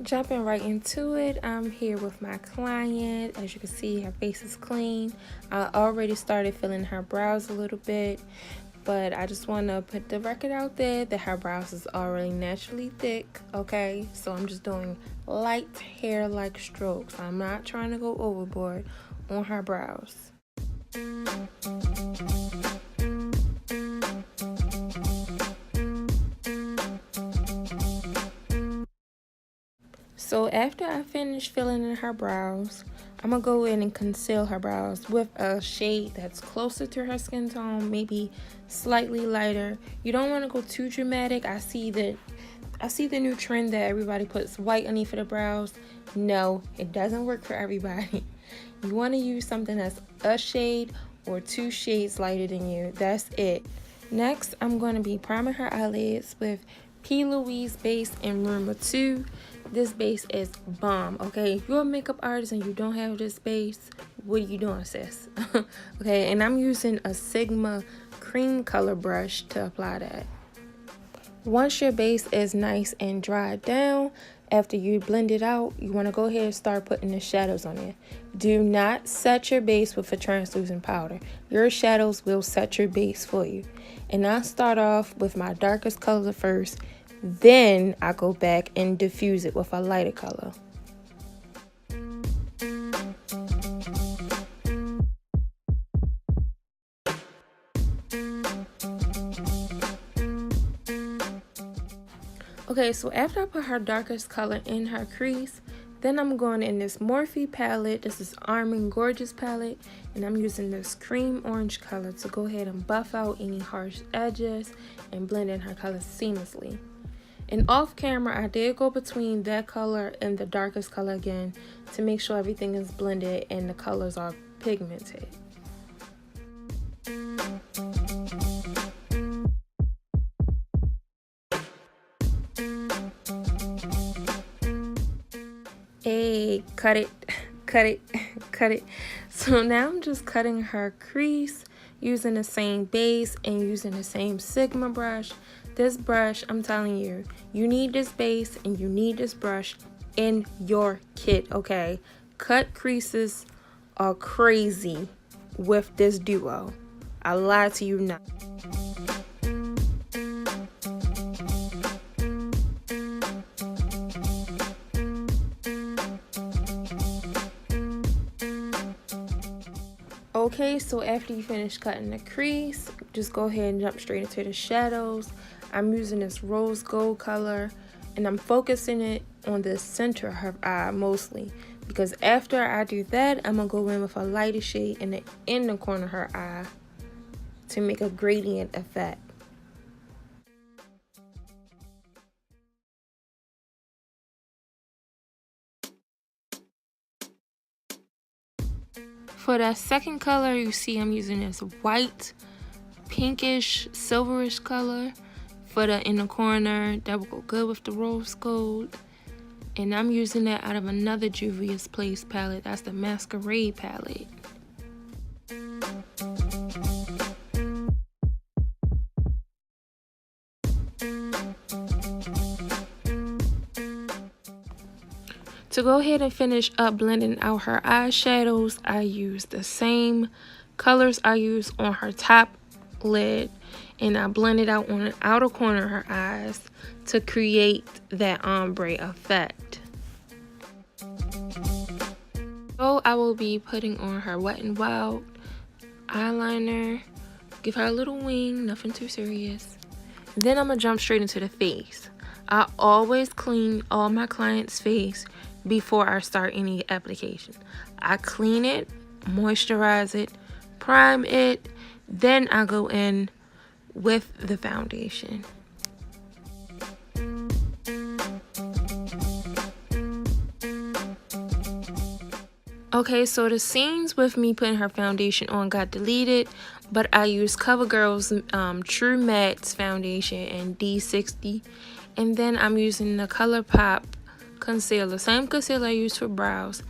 Jumping right into it, I'm here with my client. As you can see, her face is clean. I already started filling her brows a little bit, but I just want to put the record out there that her brows is already naturally thick, okay? So I'm just doing light hair-like strokes. I'm not trying to go overboard on her brows. So after I finish filling in her brows, I'm going to go in and conceal her brows with a shade that's closer to her skin tone, maybe slightly lighter. You don't want to go too dramatic. I see the new trend that everybody puts white underneath the brows. No, it doesn't work for everybody. You want to use something that's a shade or 2 shades lighter than you. That's it. Next, I'm going to be priming her eyelids with P. Louise base in Rumor 2. This base is bomb, okay? If you're a makeup artist and you don't have this base, what are you doing, sis? Okay, and I'm using a Sigma cream color brush to apply that. Once your base is nice and dried down, after you blend it out, you want to go ahead and start putting the shadows on it. Do not set your base with a translucent powder. Your shadows will set your base for you. And I start off with my darkest color first, then I go back and diffuse it with a lighter color. Okay, so after I put her darkest color in her crease, then I'm going in this Morphe palette. This is Armin Gorgeous palette, and I'm using this cream orange color to go ahead and buff out any harsh edges and blend in her colors seamlessly. And off camera, I did go between that color and the darkest color again to make sure everything is blended and the colors are pigmented. Hey, cut it, cut it, cut it. So now I'm just cutting her crease using the same base and using the same Sigma brush. This brush, I'm telling you, you need this base and you need this brush in your kit, okay? Cut creases are crazy with this duo. I lied to you not. Okay, so after you finish cutting the crease, just go ahead and jump straight into the shadows. I'm using this rose gold color and I'm focusing it on the center of her eye mostly, because after I do that, I'm gonna go in with a lighter shade in the corner of her eye to make a gradient effect. For that second color, you see I'm using this white, pinkish, silverish color for the inner corner. That will go good with the rose gold. And I'm using that out of another Juvia's Place palette. That's the Masquerade palette. To go ahead and finish up blending out her eyeshadows, I use the same colors I use on her top lid, and I blend it out on the outer corner of her eyes to create that ombre effect. So I will be putting on her Wet n Wild eyeliner, give her a little wing, nothing too serious. Then I'm gonna jump straight into the face. I always clean all my clients' face before I start any application. I clean it, moisturize it, prime it, then I go in with the foundation. Okay, so the scenes with me putting her foundation on got deleted, but I used CoverGirl's True Matte's foundation in D60, and then I'm using the ColourPop concealer, same concealer I used for brows,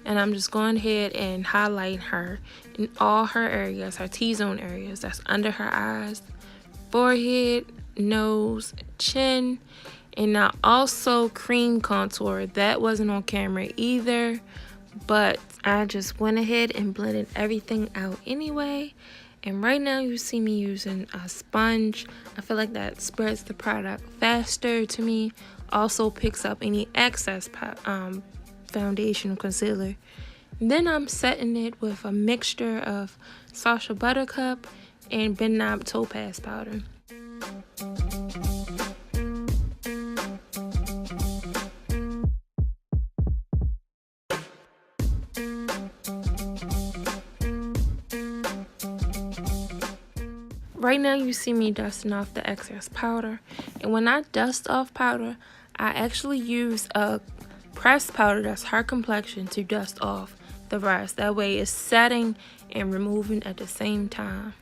and I'm just going ahead and highlight her in all her areas, her T-zone areas. That's under her eyes, forehead, nose, chin, And I also cream contour. That wasn't on camera either, but I just went ahead and blended everything out anyway. And right now you see me using a sponge. I feel like that spreads the product faster to me. Also picks up any excess foundation or concealer. And then I'm setting it with a mixture of Sacha Buttercup and Ben Nye Topaz powder. Right now you see me dusting off the excess powder, and when I dust off powder, I actually use a pressed powder that's her complexion to dust off the rest. That way it's setting and removing at the same time.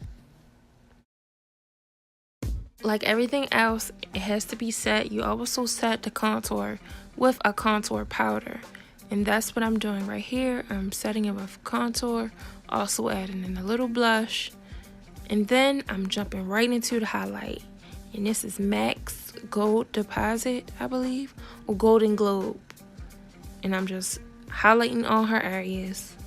Like everything else, it has to be set. You also set the contour with a contour powder, and that's what I'm doing right here. I'm setting it with contour, also adding in a little blush. And then I'm jumping right into the highlight. And this is MAC's Gold Deposit, I believe, or Golden Globe. And I'm just highlighting all her areas.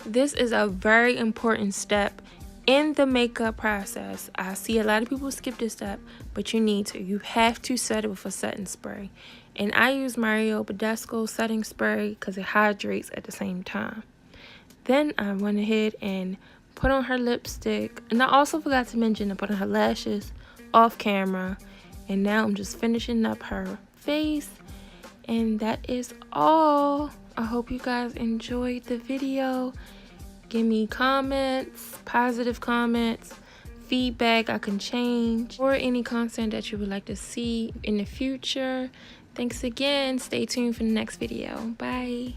This is a very important step in the makeup process. I see a lot of people skip this step, but you need to. You have to set it with a setting spray. And I use Mario Badescu setting spray because it hydrates at the same time. Then I went ahead and put on her lipstick, and I also forgot to mention to put on her lashes off camera. And now I'm just finishing up her face, and that is all. I hope you guys enjoyed the video. Give me comments, positive comments, feedback I can change, or any content that you would like to see in the future. Thanks again. Stay tuned for the next video. Bye.